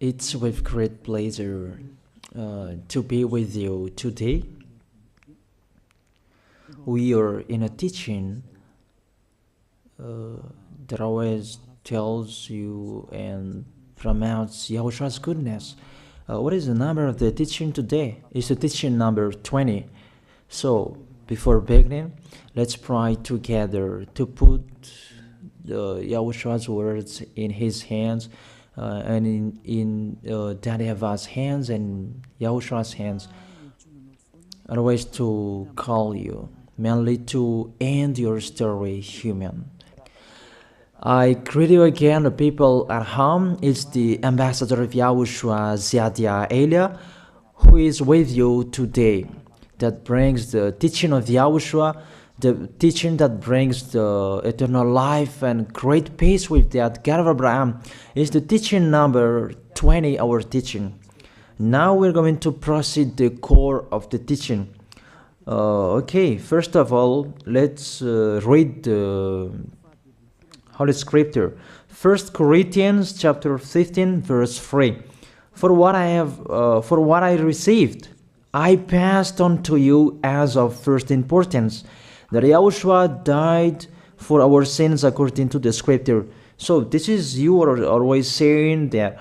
It's with great pleasure to be with you today. We are in a teaching that always tells you and promotes Yahoshua's goodness. What is the number of the teaching today? It's the teaching number 20. So, before beginning, let's pray together to put Yahoshua's words in his hands and in Daddy YAHVAH's hands and Yahoshua's hands. Otherwise, to call you, mainly to end your story human. I greet you again, the people at home. It's the ambassador of Yahushua, Ziadia Elia, who is with you today. That brings the teaching of Yahushua, the teaching that brings the eternal life and great peace with that God of Abraham. Is the teaching number 20, our teaching. Now we're going to proceed the core of the teaching. Okay, first of all, let's read the Holy Scripture. 1 Corinthians chapter 15, verse 3. For what I received, I passed on to you as of first importance, that Yahushua died for our sins according to the Scripture. So this is, you are always saying that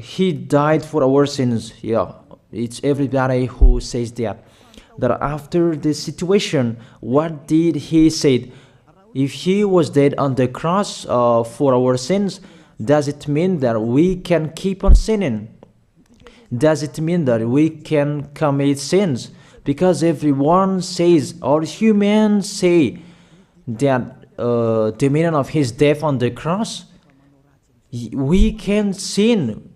he died for our sins. Yeah, it's everybody who says that. That after the situation, what did he say? If he was dead on the cross for our sins, does it mean that we can keep on sinning? Does it mean that we can commit sins? Because everyone says, or humans say, that the meaning of his death on the cross, we can sin.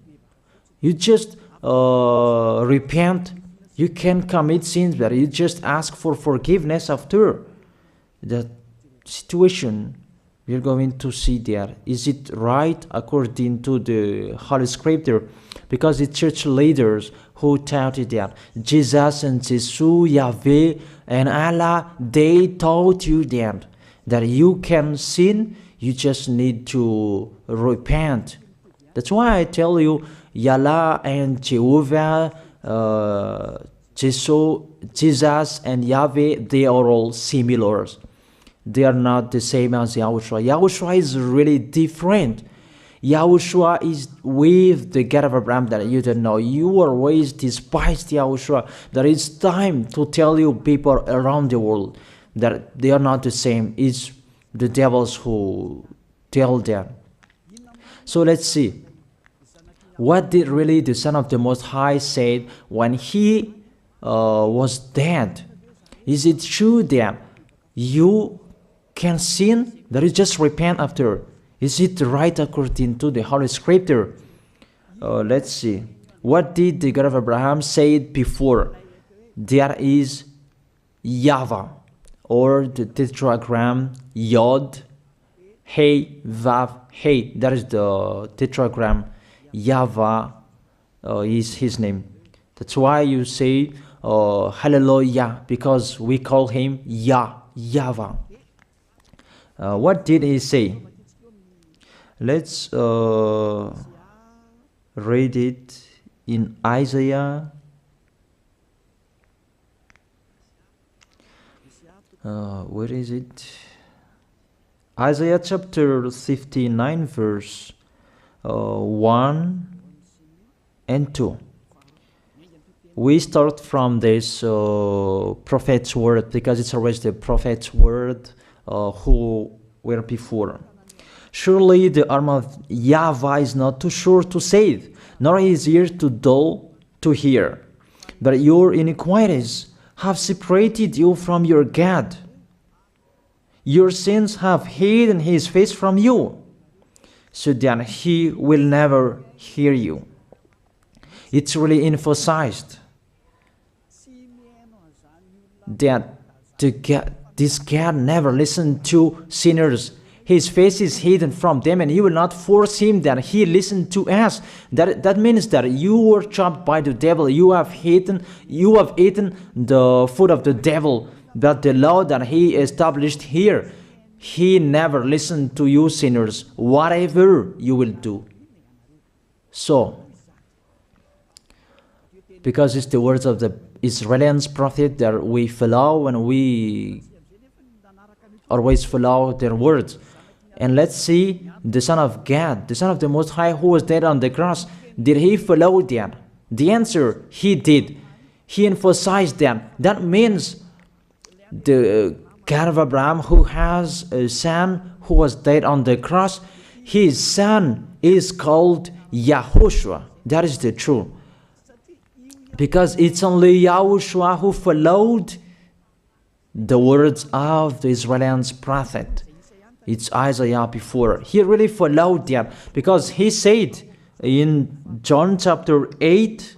You just repent. You can commit sins, but you just ask for forgiveness after that situation. We're going to see there. Is it right according to the Holy Scripture? Because the church leaders who taught it that Jesus and Jesus, Yahweh and Allah, they taught you that you can sin, you just need to repent. That's why I tell you, Yahlah and Jehovah, Jesus and Yahweh, they are all similar. They are not the same as Yahushua. Yahushua is really different. Yahushua is with the God of Abraham that you don't know. You always despised Yahushua. There is time to tell you people around the world that they are not the same. It's the devils who tell them. So let's see. What did really the Son of the Most High say when he was dead? Is it true that you can sin? That is just repent after. Is it right according to the Holy Scripture? Let's see. What did the God of Abraham say before? There is YAHVAH, or the tetragram Yod, Hey, Vav, Hey. That is the tetragram. YAHVAH is his name. That's why you say Hallelujah, because we call him YAHVAH. What did he say? Let's read it in Isaiah. Where is it? Isaiah chapter 59, verse 1 and 2. We start from this prophet's word, because it's always the prophet's word who were before. Surely the arm of YAHVAH is not too short to save, nor his ear too dull to hear. But your iniquities have separated you from your God. Your sins have hidden his face from you, so that he will never hear you. It's really emphasized that this God never listened to sinners. His face is hidden from them, and he will not force him that he listen to us. That means that you were chopped by the devil. You have eaten the food of the devil. But the law that he established here, he never listened to you sinners, whatever you will do. So, because it's the words of the Israelians prophet that we follow, and we always follow their words. And let's see the Son of God, the Son of the Most High, who was dead on the cross. Did he follow that? The answer, he did. He emphasized that. That means the God of Abraham, who has a son who was dead on the cross, his son is called YAHOSHUAH. That is the truth. Because it's only YAHOSHUAH who followed the words of the Israelians prophet. It's Isaiah before. He really followed that, because he said in John chapter 8,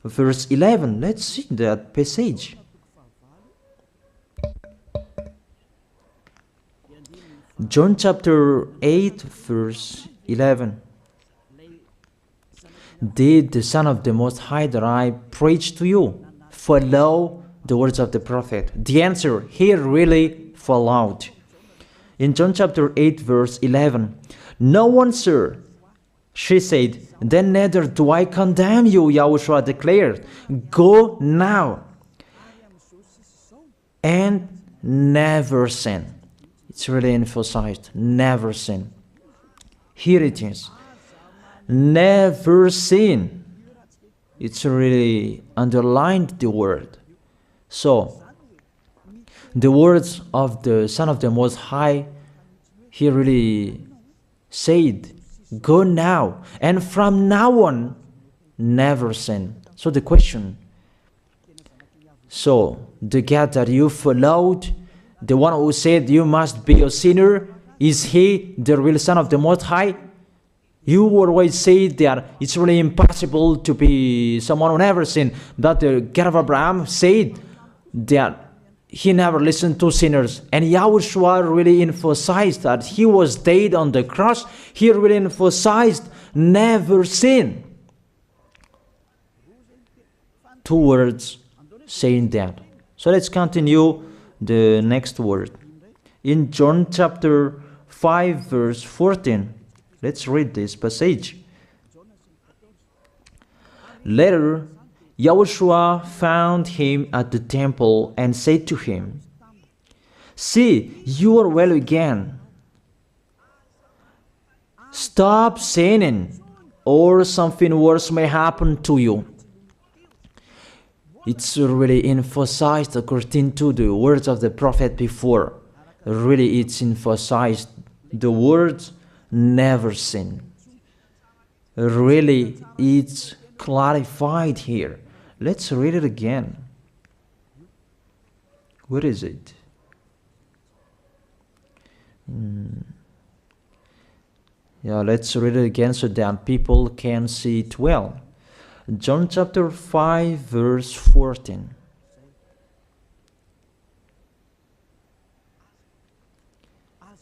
verse 11. Let's see that passage. John chapter 8, verse 11. Did the Son of the Most High that I preach to you follow the words of the prophet? The answer, he really followed. In John chapter 8, verse 11, no one, sir, she said, then neither do I condemn you, YAHOSHUAH declared. Go now and never sin. It's really emphasized, never sin. Here it is. Never sin. It's really underlined the word. So, the words of the Son of the Most High, he really said, go now, and from now on, never sin. So the question, so the God that you followed, the one who said you must be a sinner, is he the real Son of the Most High? You always say that it's really impossible to be someone who never sinned. But the God of Abraham said that he never listened to sinners. And YAHOSHUAH really emphasized that he was dead on the cross. He really emphasized never sin. Two words saying that. So let's continue the next word. In John chapter 5, verse 14. Let's read this passage. Later, YAHOSHUAH found him at the temple and said to him, see, you are well again. Stop sinning, or something worse may happen to you. It's really emphasized according to the words of the prophet before. Really, it's emphasized the words never sin. Really, it's clarified here. Let's read it again. Where is it? Yeah, let's read it again so that people can see it well. John chapter 5, verse 14.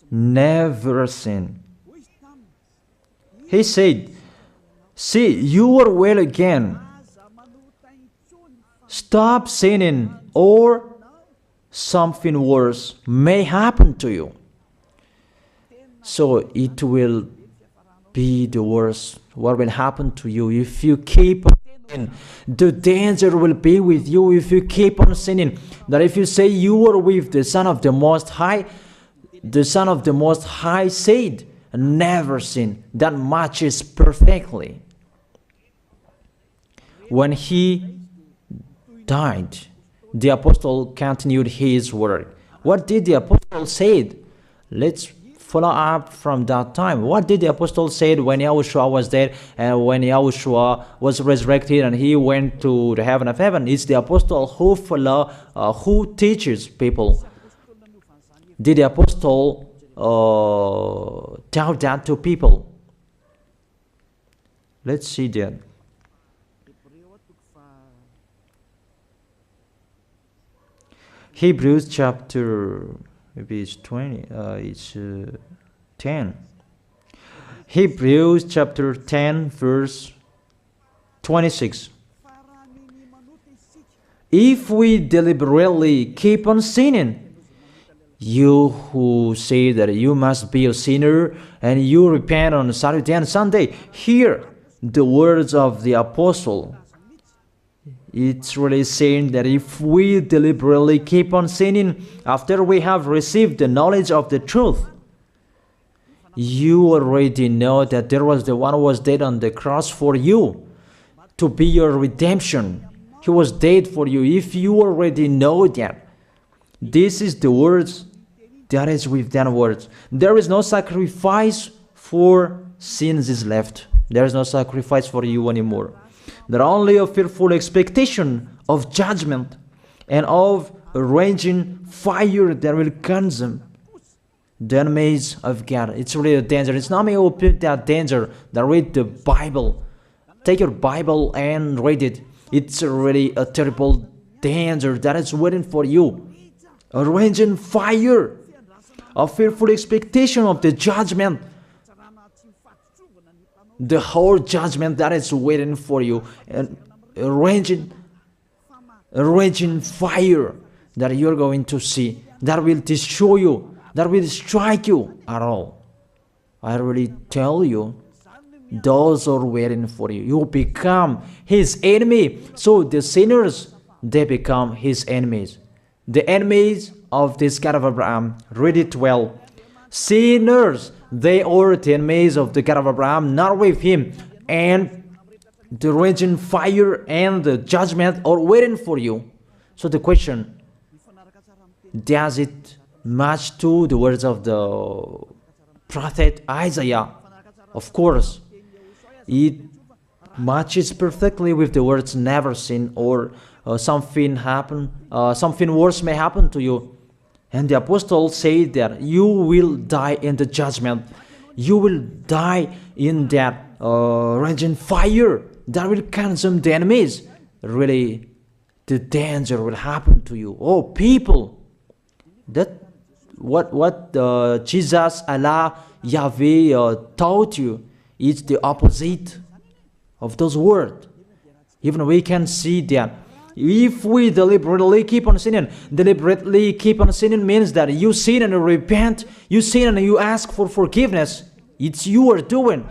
Never sin. He said, see, you are well again. Stop sinning, or something worse may happen to you. So it will be the worst. What will happen to you if you keep on sinning? The danger will be with you if you keep on sinning. That if you say you are with the Son of the Most High, the Son of the Most High said, never sin. That matches perfectly. When he died, the apostle continued his work. What did the apostle say? Let's follow up from that time. What did the apostle say when YAHOSHUAH was dead and when YAHOSHUAH was resurrected and he went to the heaven of heaven? It's the apostle who teaches people. Did the apostle tell that to people? Let's see that. Hebrews chapter, maybe it's 20, it's 10. Hebrews chapter 10, verse 26. If we deliberately keep on sinning, you who say that you must be a sinner and you repent on Saturday and Sunday, here the words of the apostle. It's really saying that if we deliberately keep on sinning after we have received the knowledge of the truth, you already know that there was the one who was dead on the cross for you to be your redemption. He was dead for you. If you already know that, this is the words that is with that words. There is no sacrifice for sins is left. There is no sacrifice for you anymore. There are only a fearful expectation of judgment and of a raging fire that will consume the enemies of God. It's really a danger. It's not me who put that danger that read the Bible. Take your Bible and read it. It's really a terrible danger that is waiting for you. A raging fire, a fearful expectation of the judgment. The whole judgment that is waiting for you, and a raging fire that you're going to see, that will destroy you, that will strike you at all. I really tell you, those are waiting for you. You become his enemy. So the sinners, they become his enemies. The enemies of this God of Abraham. Read it well. Sinners, they are the enemies of the God of Abraham, not with him. And the raging fire and the judgment are waiting for you. So the question, does it match to the words of the prophet Isaiah? Of course, it matches perfectly with the words never sin, or something worse may happen to you. And the apostle said that you will die in the judgment. You will die in that raging fire that will consume the enemies. Really, the danger will happen to you. Oh, people, that what Jesus, Allah, Yahweh taught you is the opposite of those words. Even we can see that. If we deliberately keep on sinning means that you sin and you repent, you sin and you ask for forgiveness. It's you are doing.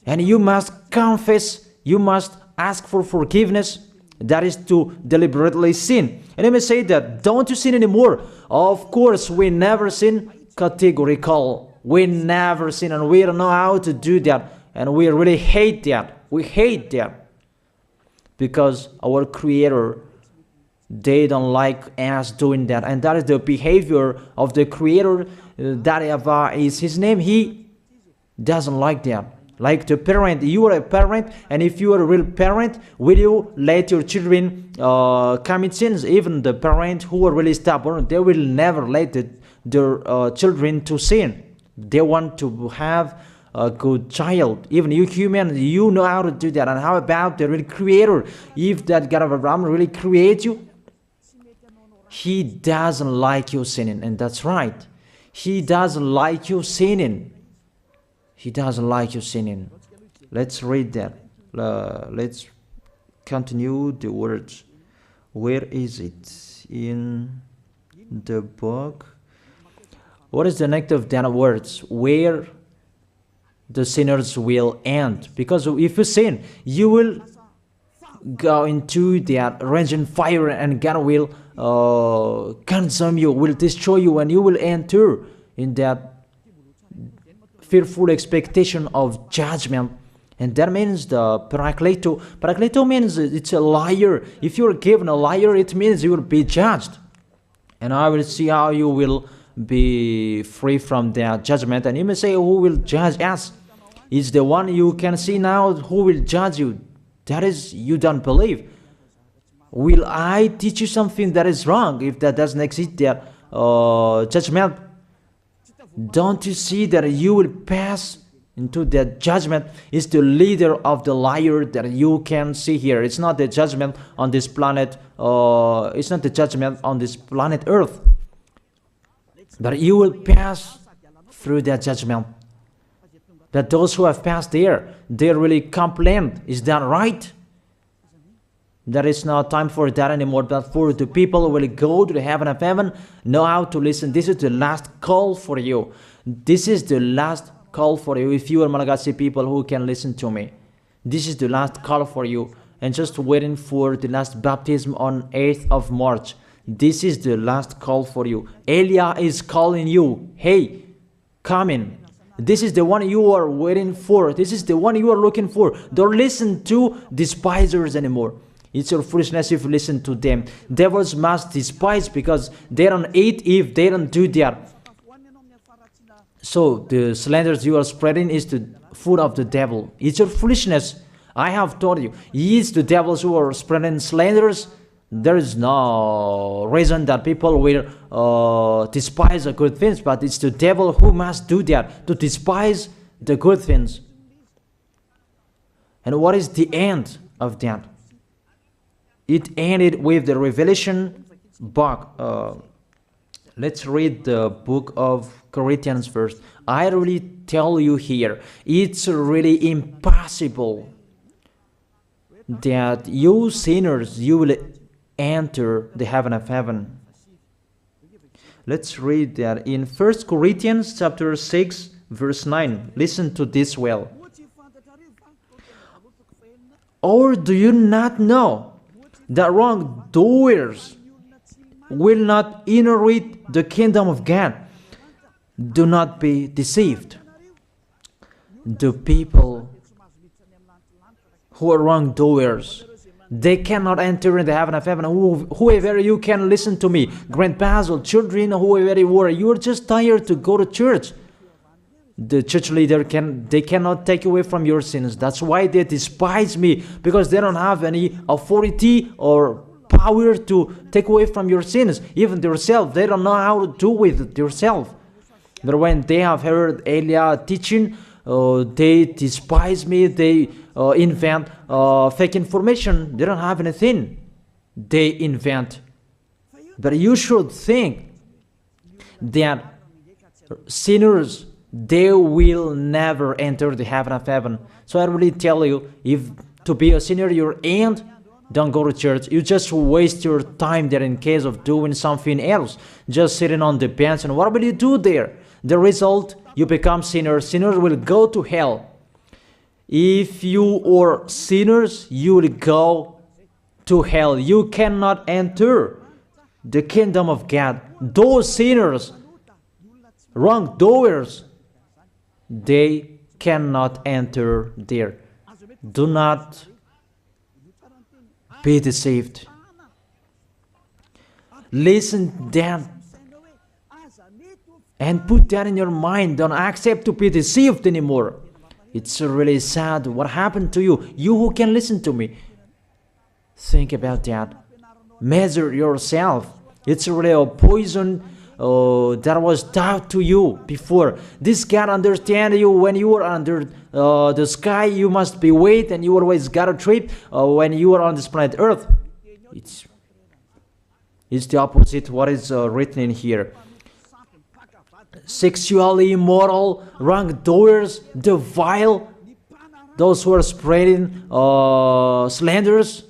And you must confess, you must ask for forgiveness. That is to deliberately sin. And let me say that, don't you sin anymore? Of course, we never sin categorical. We never sin, and we don't know how to do that. And we really hate that. We hate that. Because our Creator, they don't like us doing that. And that is the behavior of the Creator. That YAHVAH is his name. He doesn't like that. Like the parent, you are a parent, and if you are a real parent, will you let your children commit sins? Even the parent who are really stubborn, they will never let their children to sin. They want to have a good child. Even you human, you know how to do that. And how about the real Creator? If that God of Abraham really creates you, he doesn't like you sinning. And that's right. He doesn't like you sinning. He doesn't like you sinning. Let's read that. Let's continue the words. Where is it? In the book. What is the next of that words? Where the sinners will end. Because if you sin, you will go into that raging fire, and God will consume you, will destroy you, and you will enter in that fearful expectation of judgment. And that means the parakleto. Parakleto means it's a liar. If you're given a liar, it means you will be judged. And I will see how you will be free from that judgment. And you may say, who will judge us? It's the one you can see now who will judge you. That is, you don't believe. Will I teach you something that is wrong if that doesn't exist, that judgment? Don't you see that you will pass into that judgment? Is the leader of the liar that you can see here. It's not the judgment on this planet. It's not the judgment on this planet Earth. But you will pass through that judgment. That those who have passed there, they really complain. Is that right? There is no time for that anymore. But for the people who will go to the heaven of heaven, know how to listen. This is the last call for you. This is the last call for you. If you are Malagasy people who can listen to me, This is the last call for you. And just waiting for the last baptism on 8th of March. This is the last call for you. Elia is calling you. Hey, come in. This is the one you are waiting for. This is the one you are looking for. Don't listen to despisers anymore. It's your foolishness if you listen to them. Devils must despise because they don't eat if they don't do that. So the slanders you are spreading is the food of the devil. It's your foolishness. I have told you. It's the devils who are spreading slanders. There is no reason that people will despise the good things, but it's the devil who must do that, to despise the good things. And what is the end of that? It ended with the Revelation book. Let's read the book of Corinthians first. I really tell you here, it's really impossible that you sinners, you will enter the heaven of heaven. Let's read that in 1 Corinthians chapter 6 verse 9. Listen to this well. Or do you not know that wrongdoers will not inherit the kingdom of God? Do not be deceived. The people who are wrongdoers, they cannot enter in the heaven of heaven. Whoever you can listen to me, grandpas or children, whoever you are, you are just tired to go to church. The church leader they cannot take away from your sins. That's why they despise me, because they don't have any authority or power to take away from your sins. Even themselves, they don't know how to do with it themselves. But when they have heard Elia teaching, they despise me. They invent fake information. They don't have anything. They invent. But you should think that sinners, they will never enter the heaven of heaven. So I really tell you, if to be a sinner you're in, don't go to church. You just waste your time there in case of doing something else. Just sitting on the bench, and what will you do there? The result, you become sinners. Sinners will go to hell. If you are sinners, you will go to hell. You cannot enter the kingdom of God. Those sinners, wrongdoers, they cannot enter there. Do not be deceived. Listen then and put that in your mind. Don't accept to be deceived anymore. It's really sad what happened to you. You who can listen to me, think about that. Measure yourself. It's really a poison that was taught to you before. This God understand you when you are under the sky. You must be wait, and you always got a trip when you are on this planet Earth. It's the opposite what is written in here. Sexually immoral, wrongdoers, the vile, those who are spreading slanders,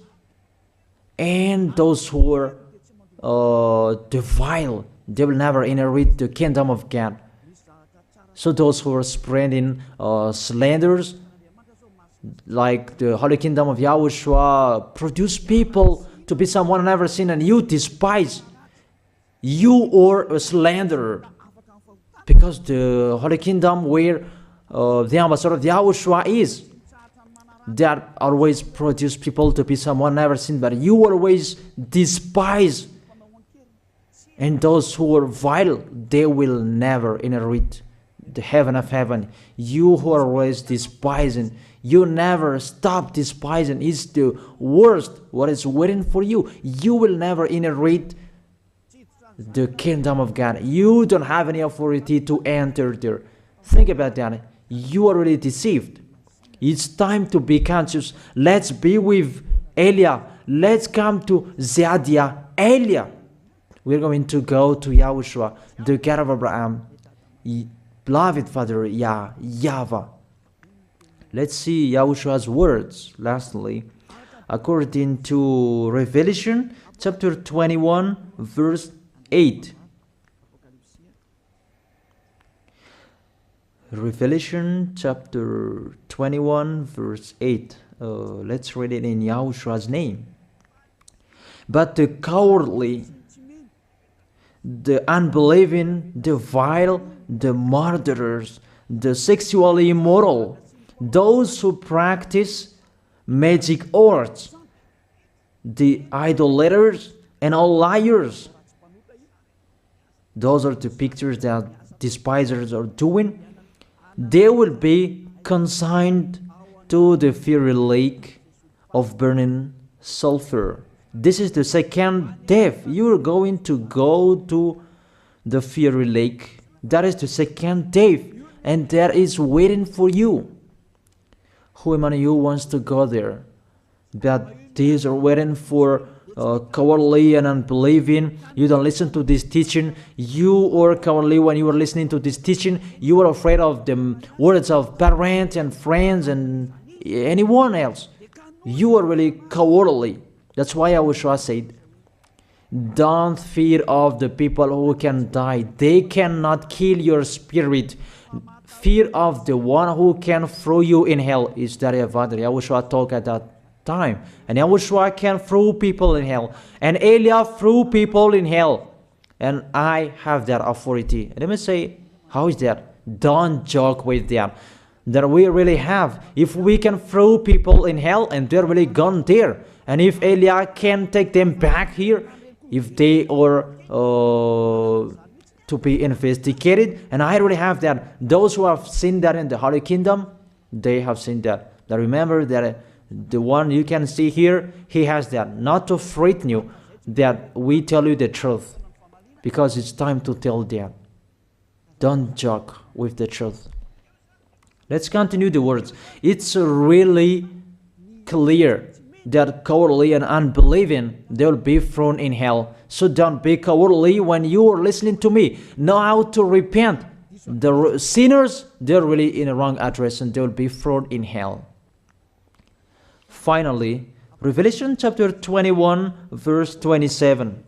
and those who are the vile, they will never inherit the kingdom of God. So those who are spreading slanders, like the Holy Kingdom of YAHOSHUAH, produce people to be someone never seen, and you despise. You are a slanderer. Because the Holy Kingdom where the ambassador of YAHOSHUAH is, that always produce people to be someone never seen, but you always despise. And those who are vile, they will never inherit the heaven of heaven. You who are always despising, you never stop despising. It's the worst what is waiting for you. You will never inherit the kingdom of God. You don't have any authority to enter there. Think about that. You are really deceived. It's time to be conscious. Let's be with Elia. Let's come to Zadiah. Elia. We're going to go to YAHOSHUAH, the God of Abraham, beloved Father YAHVAH. Let's see YAHOSHUAH's words. Lastly, according to Revelation chapter 21, verse 8. Revelation chapter 21 verse 8. Let's read it in Yahoshua's name. But the cowardly, the unbelieving, the vile, the murderers, the sexually immoral, those who practice magic arts, the idolaters, and all liars. Those are the pictures that despisers are doing. They will be consigned to the fiery lake of burning sulfur. This is the second death. You are going to go to the fiery lake. That is the second death, and that is waiting for you. Who among you wants to go there? That these are waiting for cowardly and unbelieving. You don't listen to this teaching. You are cowardly when you are listening to this teaching. You are afraid of the words of parents and friends and anyone else. You are really cowardly. That's why YAHOSHUAH said, don't fear of the people who can die. They cannot kill your spirit. Fear of the one who can throw you in hell. Is that YAHOSHUAH talked at that time. And YAHOSHUAH can throw people in hell. And Elia threw people in hell. And I have that authority. Let me say, how is that? Don't joke with that. That we really have. If we can throw people in hell and they're really gone there. And if Elia can take them back here, if they are to be investigated, and I really have that. Those who have seen that in the Holy Kingdom, they have seen that. Now remember that the one you can see here, he has that. Not to frighten you, that we tell you the truth, because it's time to tell that. Don't joke with the truth. Let's continue the words. It's really clear that cowardly and unbelieving, they'll be thrown in hell. So don't be cowardly when you are listening to me. Know how to repent. The sinners, they're really in a wrong address and they'll be thrown in hell. Finally, Revelation chapter 21, verse 27.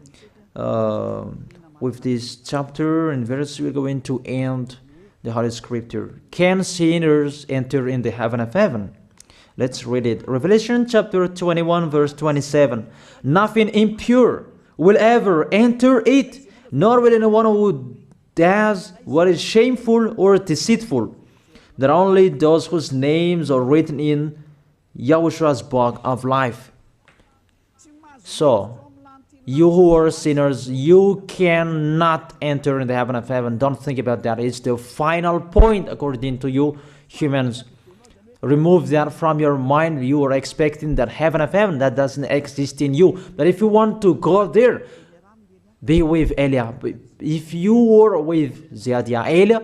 With this chapter and verse, we're going to end the Holy Scripture. Can sinners enter in the heaven of heaven? Let's read it. Revelation chapter 21, verse 27. Nothing impure will ever enter it, nor will anyone who does what is shameful or deceitful. That only those whose names are written in YAHOSHUAH's book of life. So, you who are sinners, you cannot enter in the heaven of heaven. Don't think about that. It's the final point according to you humans. Remove that from your mind. You are expecting that heaven of heaven that doesn't exist in you. But if you want to go there, be with Elia. If you were with Elia,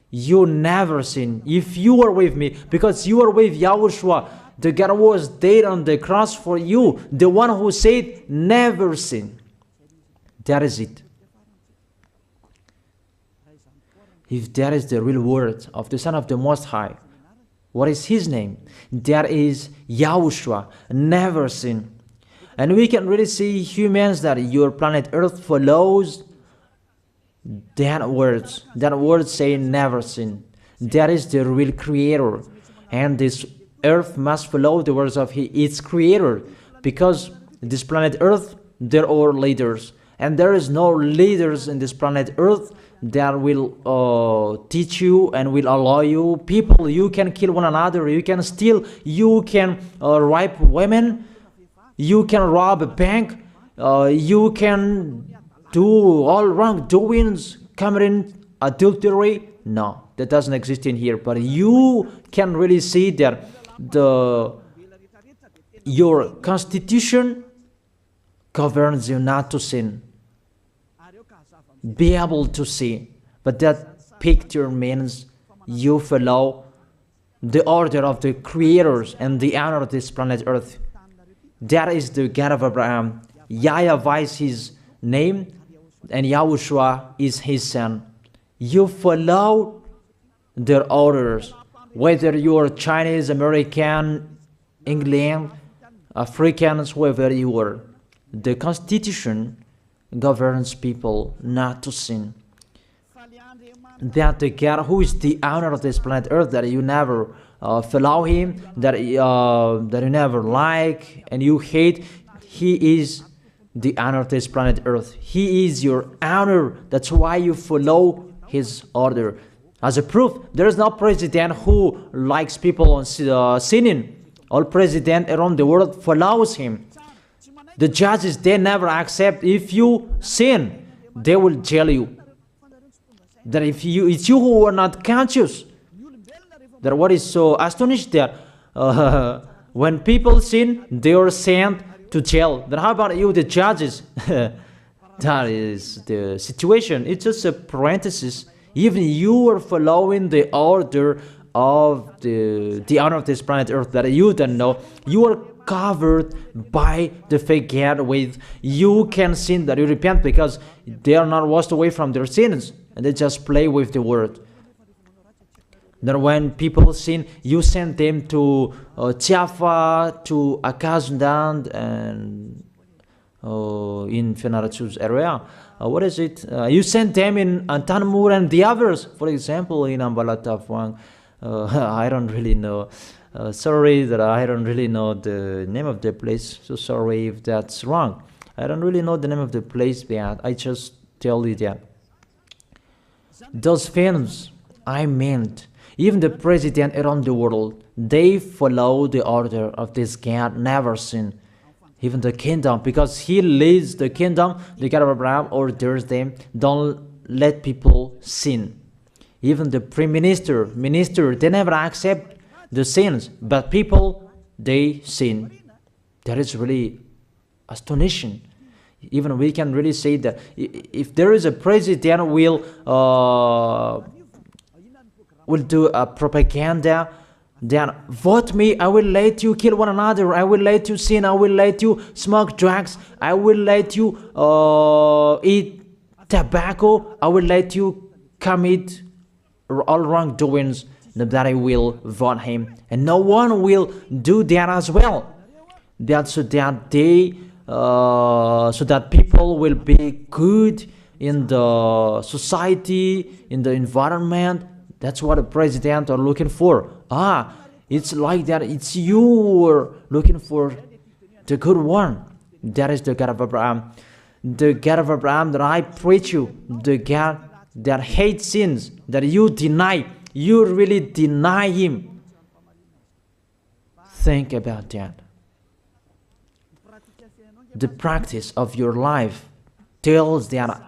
you never sin. If you are with me, because you are with YAHOSHUAH, the God was dead on the cross for you, the one who said never sin. That is it. If that is the real word of the Son of the Most High, what is his name? That is YAHOSHUAH, never sin. And we can really see humans that your planet Earth follows that words. That word saying never sin. That is the real creator. And this Earth must follow the words of its creator. Because this planet Earth, there are leaders. And there is no leaders in this planet Earth that will teach you and will allow you. People, you can kill one another, you can steal, you can rape women, you can rob a bank, you can do all wrongdoings, committing adultery. No, that doesn't exist in here. But you can really see that your constitution governs you not to sin. Be able to see. But that picture means you follow the order of the creators and the honor of this planet Earth. That is the God of Abraham. YAHVAH is his name and YAHOSHUAH is his son. You follow their orders. Whether you are Chinese, American, England, Africans, whoever you are. The Constitution governs people not to sin. That the God who is the owner of this planet Earth, that you never follow him, that you never like and you hate, he is the owner of this planet Earth. He is your owner. That's why you follow his order. As a proof, there is no president who likes people sinning. All president around the world follows him. The judges, they never accept if you sin, they will jail you. That if it's you who are not conscious. That what is so astonished that when people sin, they are sent to jail. Then how about you, the judges? That is the situation. It's just a parenthesis. Even you are following the order of the owner of this planet Earth that you don't know. You are covered by the fake God with you can sin, that you repent, because they are not washed away from their sins and they just play with the word. That when people sin, you send them to Java, to Akazundan, and in Fenarachu's area. What is it? You send them in Antanmur and the others. For example, in Ambalatafwang, I don't really know. Sorry that I don't really know the name of the place. So sorry if that's wrong. I don't really know the name of the place, but I just tell you that. Those films, I meant, even the president around the world, they follow the order of this God, never sin. Even the kingdom, because he leads the kingdom, the God of Abraham orders them, don't let people sin. Even the prime minister, they never accept the sins, but people, they sin. That is really astonishing. Even we can really say that if there is a president will do a propaganda, then vote me, I will let you kill one another, I will let you sin, I will let you smoke drugs, I will let you eat tobacco, I will let you commit all wrongdoings, that I will vote him. And no one will do that as well. That's so that so that people will be good in the society, in the environment. That's what the president are looking for. It's like that. It's you who are looking for the good one. That is the God of Abraham. The God of Abraham that I preach you. The God that hates sins, that you deny. You really deny him. Think about that. The practice of your life tells that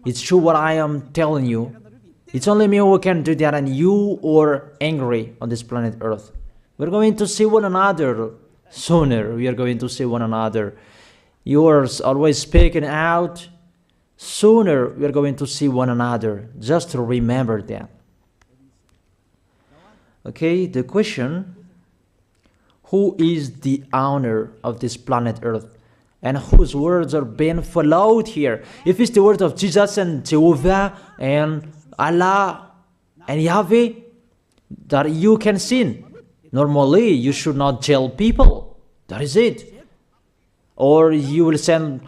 it's true what I am telling you. It's only me who can do that, and you are angry on this planet Earth. We're going to see one another sooner. We are going to see one another. You are always speaking out. Sooner we are going to see one another. Just to remember that. Okay, the question, who is the owner of this planet Earth? And whose words are being followed here? If it's the word of Jesus and Jehovah and Allah and Yahweh, that you can sin. Normally, you should not jail people. That is it. Or you will send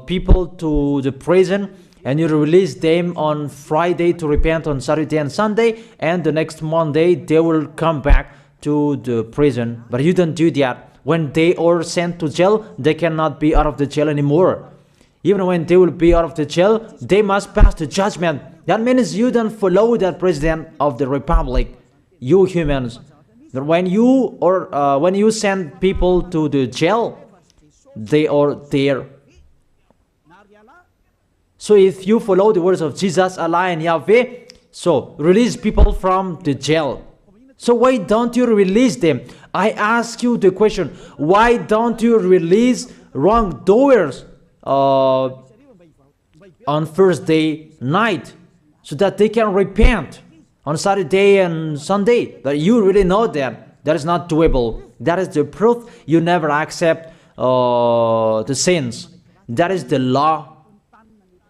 people to the prison, and you release them on Friday to repent on Saturday and Sunday, and the next Monday they will come back to the prison. But you don't do that. When they are sent to jail, they cannot be out of the jail anymore. Even when they will be out of the jail, they must pass the judgment. That means you don't follow that president of the republic, you humans. But when you send people to the jail, they are there. So if you follow the words of Jesus, Allah and Yahweh, so release people from the jail. So why don't you release them? I ask you the question, why don't you release wrongdoers on Thursday night so that they can repent on Saturday and Sunday? But you really know that that is not doable. That is the proof you never accept the sins. That is the law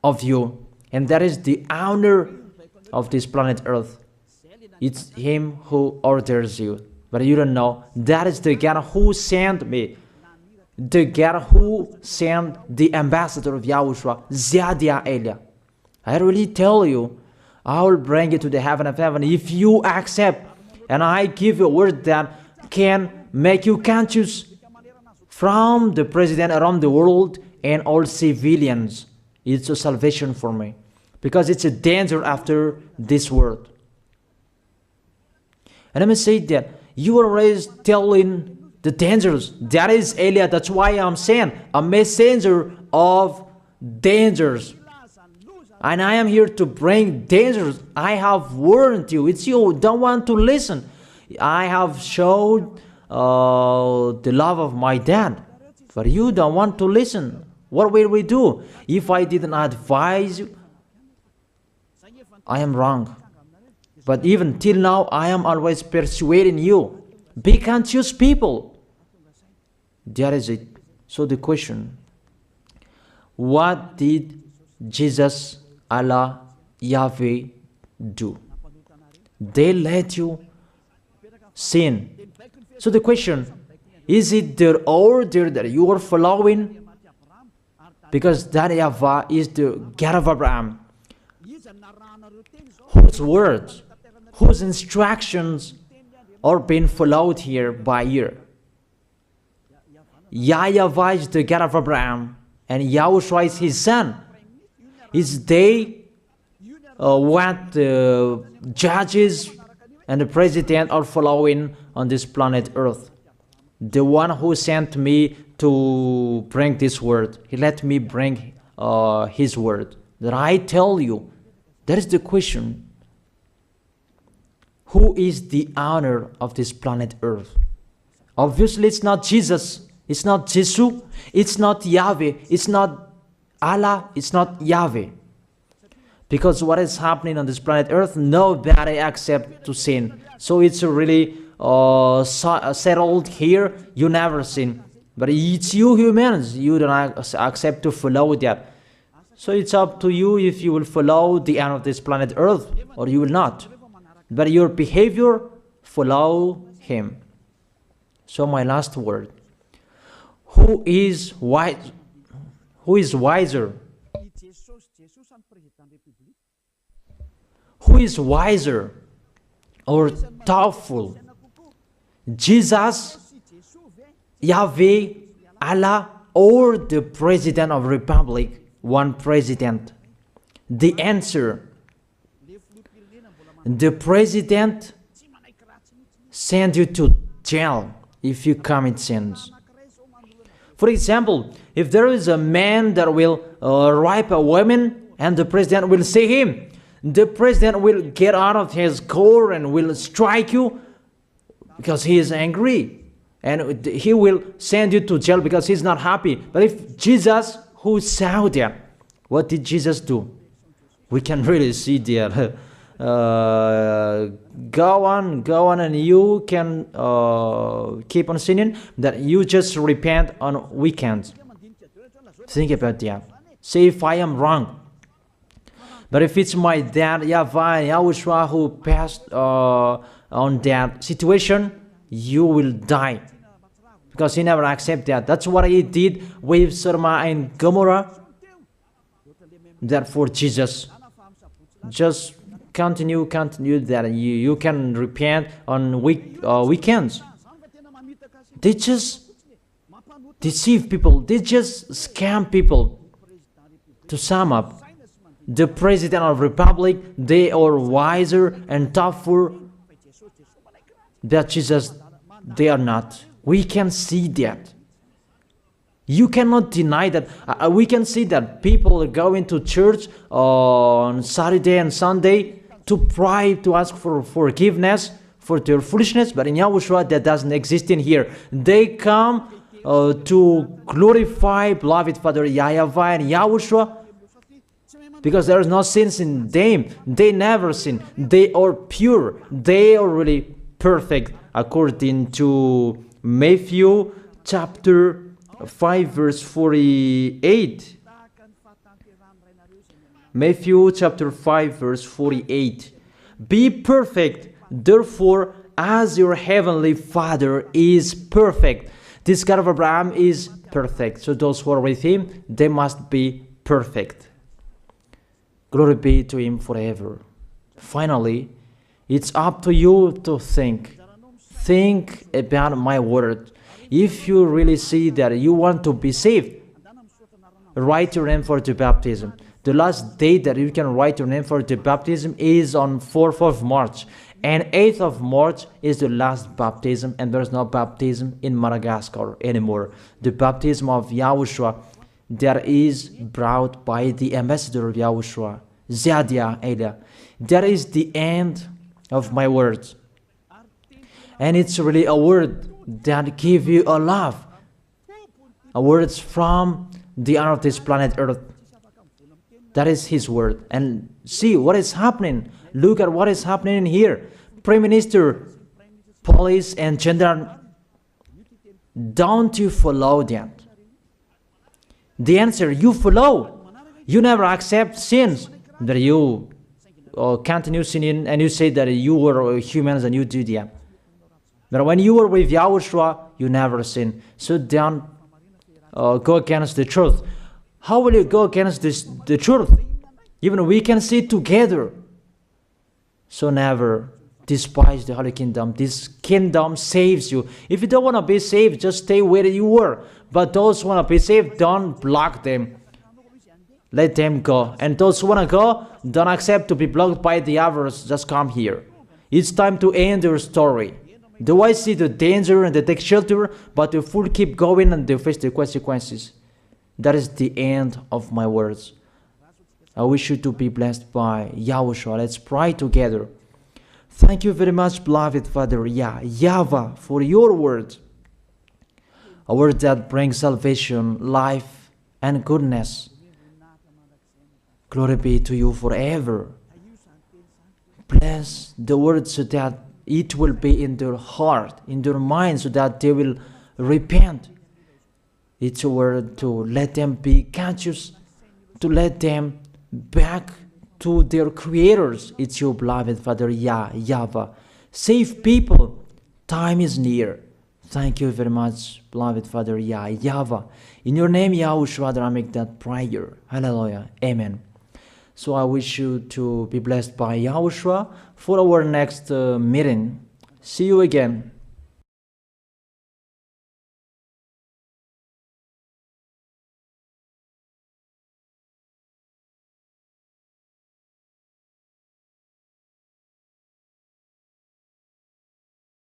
of you, and that is the owner of this planet Earth. It's him who orders you, but you don't know. That is the God who sent me, the God who sent the ambassador of YAHOSHUAH, Zadia Elia. I really tell you, I will bring you to the heaven of heaven if you accept. And I give you a word that can make you conscious from the president around the world and all civilians. It's a salvation for me, because it's a danger after this world. And let me say that you are always telling the dangers. That is Elia. That's why I'm saying a messenger of dangers. And I am here to bring dangers. I have warned you. It's you don't want to listen. I have showed the love of my dad, but you don't want to listen. What will we do? If I didn't advise you, I am wrong. But even till now, I am always persuading you. Be conscious people. That is it. So the question, what did Jesus, Allah, Yahweh do? They let you sin. So the question, is it their order that you are following? Because that YAHVAH is the God of Abraham, whose words, whose instructions are being followed here by year. YAHVAH is the God of Abraham, and YAHOSHUAH is his son. Is they what the judges and the president are following on this planet Earth. The one who sent me to bring this word, he let me bring his word. That I tell you, that is the question. Who is the owner of this planet Earth? Obviously, it's not Jesus. It's not Jesus. It's not Yahweh. It's not Allah. It's not Yahweh. Because what is happening on this planet Earth, nobody accepts to sin. So it's really settled here. You never sin. But it's you humans. You don't accept to follow that. So it's up to you if you will follow the end of this planet Earth or you will not. But your behavior, follow him. So my last word. Who is wise? Who is wiser? Who is wiser or thoughtful? Jesus, Yahweh, Allah, or the President of Republic? One president. The answer. The president sends you to jail if you commit sins. For example, if there is a man that will rape a woman and the president will see him, the president will get out of his car and will strike you because he is angry. And he will send you to jail because he's not happy. But if Jesus, who saw that, what did Jesus do? We can really see that. Go on, and you can keep on sinning, that you just repent on weekends. Think about that. Say if I am wrong. But if it's my dad, YAHVAH, YAHOSHUAH, who passed on that situation, you will die. Because he never accepted that. That's what he did with Sodom and Gomorrah. Therefore, Jesus, just continue that you can repent on weekends. They just deceive people. They just scam people. To sum up, the President of Republic, they are wiser and tougher than Jesus. They are not. We can see that. You cannot deny that. We can see that people are going to church on Saturday and Sunday to pray, to ask for forgiveness for their foolishness. But in YAHOSHUAH, that doesn't exist in here. They come to glorify beloved Father YAHVAH and YAHOSHUAH because there is no sins in them. They never sin. They are pure. They are really perfect according to Matthew chapter 5 verse 48. Matthew chapter 5 verse 48. Be perfect, therefore, as your heavenly Father is perfect. This God of Abraham is perfect. So those who are with him, they must be perfect. Glory be to him forever. Finally, it's up to you to think. Think about my word. If you really see that you want to be saved, write your name for the baptism. The last date that you can write your name for the baptism is on 4th of March. And 8th of March is the last baptism, and there's no baptism in Madagascar anymore. The baptism of YAHOSHUAH that is brought by the ambassador of YAHOSHUAH, Zadia Ada. That is the end of my words. And it's really a word that gives you a love. A words from the honor of this planet Earth. That is his word. And see what is happening. Look at what is happening in here. Prime Minister, police and gendarme, don't you follow that? The answer, you follow. You never accept sins. That you continue sinning and you say that you were humans and you do that. But when you were with YAHOSHUAH, you never sin. So don't go against the truth. How will you go against the truth? Even we can see together. So never despise the Holy Kingdom. This kingdom saves you. If you don't want to be saved, just stay where you were. But those who want to be saved, don't block them. Let them go. And those who want to go, don't accept to be blocked by the others. Just come here. It's time to end your story. Do I see the danger and they take shelter, but the fool keep going and they face the consequences? That is the end of my words. I wish you to be blessed by YAHOSHUAH. Let's pray together. Thank you very much, beloved Father YAHVAH, for your word. A word that brings salvation, life, and goodness. Glory be to you forever. Bless the word so that it will be in their heart, in their mind, so that they will repent. It's a word to let them be conscious, to let them back to their creators. It's your beloved Father YAHVAH. Save people. Time is near. Thank you very much, beloved Father YAHVAH. In your name, YAHOSHUAH, that I make that prayer. Hallelujah. Amen. So I wish you to be blessed by YAHOSHUAH for our next meeting. See you again.